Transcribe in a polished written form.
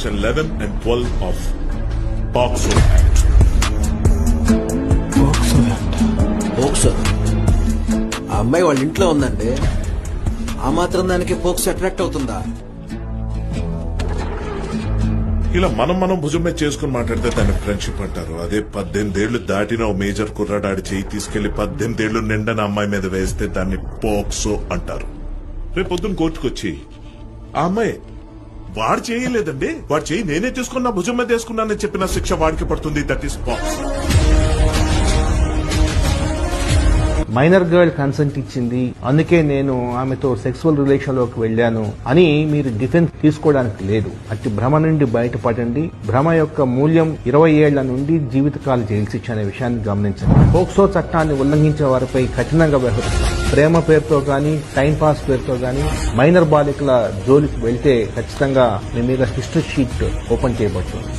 Section 11 and 12 of POCSO Act. POCSO ఆ అమ్మాయి వాళ్ళ ఇంట్లో ఉందండి. ఆ మాత్రం దానికి పోక్సో అట్రాక్ట్ అవుతుందా? ఇలా మనం భుజం మీద చేసుకుని మాట్లాడితే దాన్ని ఫ్రెండ్షిప్ అంటారు. అదే 18 ఏళ్లు దాటిన ఓ మేజర్ కుర్రాడాడి చేయి తీసుకెళ్లి 18 ఏళ్లు నిండన అమ్మాయి మీద వేస్తే దాన్ని పోక్సో అంటారు. రేపు పొద్దున్న కోర్టుకొచ్చి ఆ అమ్మాయి వాడు చేయలేదండి, వాడు చేయి నేనే తీసుకుని నా భుజం మీద వేసుకున్నానని చెప్పిన శిక్ష వాడికి పడుతుంది. That is POCSO. Minor girl consent ఇచ్చింది, అందుకే నేను ఆమెతో సెక్సువల్ రిలేషన్ లోకి వెళ్లాను అని మీరు డిఫెన్స్ తీసుకోవడానికి లేదు. అట్టి భ్రమ నుండి బయటపడండి. భ్రమ యొక్క మూల్యం 20 ఏళ్ల నుండి జీవితకాల జైలు శిక్ష అనే విషయాన్ని గమనించండి. పోక్సో చట్టాన్ని ఉల్లంఘించే వారిపై కఠినంగా వ్యవహరిస్తాం. ప్రేమ పేరుతో గానీ, టైం పాస్ పేరుతో గానీ మైనర్ బాలికల జోలికి వెళ్తే ఖచ్చితంగా మీ మీద హిస్టరీ షీట్ ఓపెన్ చేయబడుతుంది.